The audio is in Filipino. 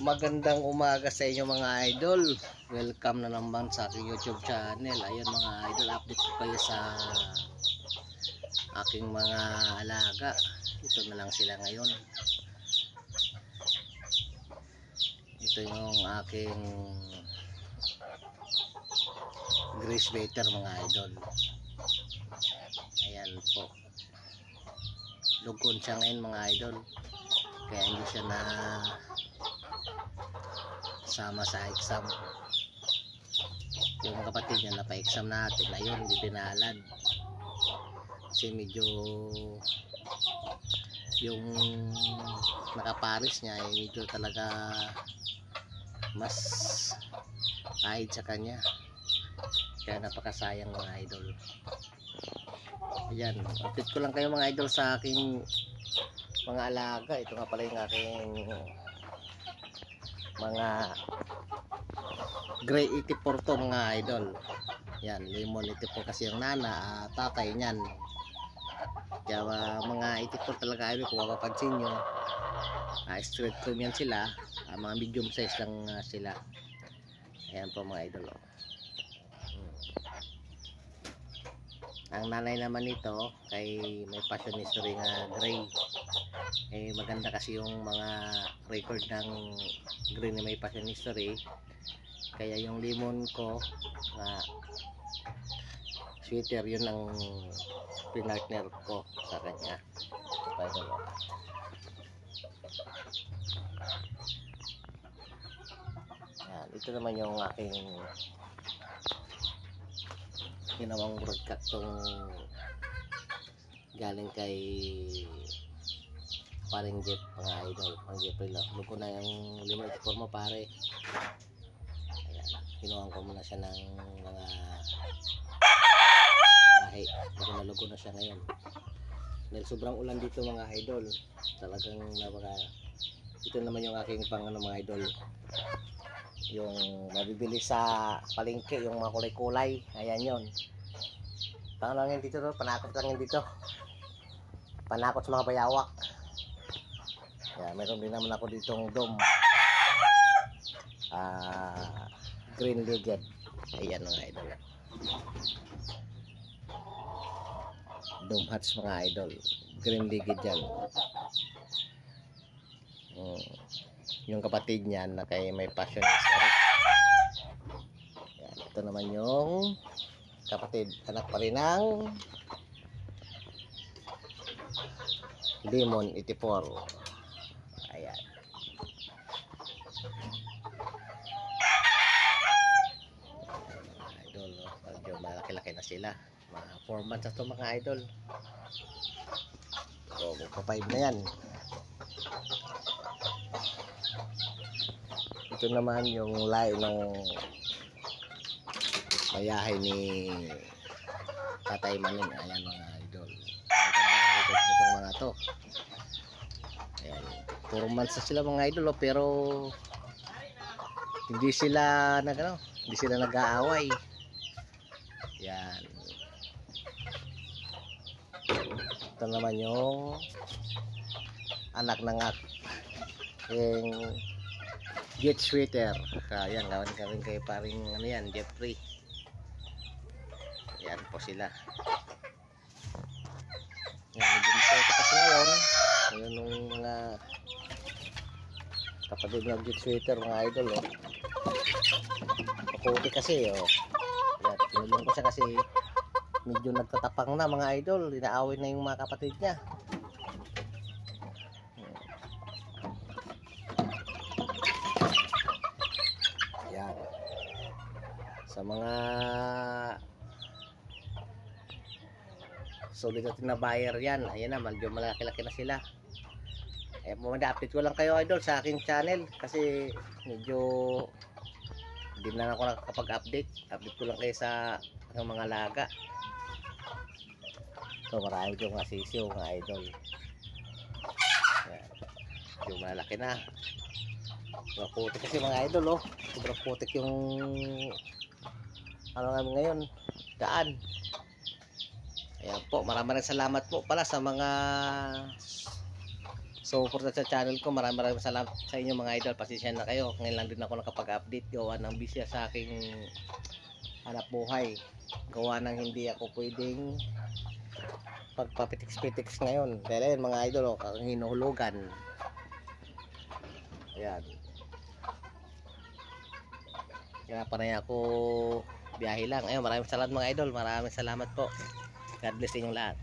Magandang umaga sa inyo mga idol. Welcome na naman sa aking YouTube channel. Ayun mga idol, update ko kayo sa aking mga alaga. Ito na lang sila ngayon. Ito yung aking Grease Baiter mga idol. Ayan po. Lugon siya ngayon mga idol. Kaya hindi siya na sama sa exam. Yung kapatid niya napa-exam natin, ayun hindi pinalad kasi medyo yung nakaparis niya ay medyo talaga mas kahit sa kanya, kaya napakasayang mga idol. Ayan, update ko lang kayo mga idol sa aking mga alaga. Ito nga pala yung aking mga gray 84 to mga idol. Yan, lemon 84 kasi yung nana, tatay niyan. Kaya mga 84 talaga idol, kung mapapansin nyo, straight comb yan sila, mga medium size lang sila. Ayan po mga idol. Ang nanay naman nito kay may passion history nga gray. Maganda kasi yung mga record ng gray na may passion history. Kaya yung lemon ko na sweater, yun ang pinartner ko sa kanya. Yan, ito naman yung aking ginawang broadcast tong galing kay paring Jeff mga idol. Ang Jeffrey lang, luko na yung lemon 84 mo pare. Ayan, kinuhaan ko muna siya ng mga lahi. Lugo na siya ngayon dahil sobrang ulan dito mga idol. Talagang napaka. Ito naman yung aking pang mga idol, yung mabibili sa palengke, yung mga kulay-kulay. Ayan yun, lang yun dito, panakot lang yun dito, panakot sa mga bayawak. Ayan, meron din naman ako ditong dome, green legend. Ayan mga idol, dome hats mga idol, green legend yan. Yung kapatid niyan na kay may passion history. Yan, ito naman yung kapatid, anak pa rin ng lemon 84. Ayan, mga idol, medyo malaki-laki na sila, mga 4 months na to mga idol. So magpa 5 na yan. Ito naman yung lahi ng mayahay ni Tatay Maning. Ayan mga idol, itong mga to. Ayan, 4 months na sila mga idol, pero hindi sila nag-aaway. Yan, ito naman yung anak ng yung jet sweater. Ayan, gawan kami kay paring ano yan, Jeffrey. Yan po sila. Yan, medyo masaya kasi ngayon. Ngayon nung mga kapatid ng jet sweater mga idol, makuti kasi Yan, tinulong ko siya kasi medyo nagtatapang na mga idol, inaawin na yung mga kapatid niya. Sa mga solid natin na buyer yan, ayan na, medyo malaki-laki na sila. Update ko lang kayo idol sa aking channel kasi medyo hindi na ako nakakapag-update. Update ko lang kayo sa mga alaga. So marami yung mga sisiyo mga idol. Ayan, medyo malaki na. Sobrang putik kasi mga idol, sobrang putik yung ano namin ngayon, daan. Ayan po, maraming salamat po pala sa mga sumuporta sa channel ko. Maraming salamat sa inyo mga idol. Pasensya na kayo. Ngayon lang din ako nakapag-update. Gawa ng bisya sa aking hanap buhay. Gawa ng hindi ako pwedeng pagpapitiks-pitiks ngayon. Dahil ayun mga idol, ang hinuhulugan. Ayan. Kaya pa rin ako biyahe lang. Ayun, maraming salamat mga idol. Maraming salamat po. God bless inyong lahat.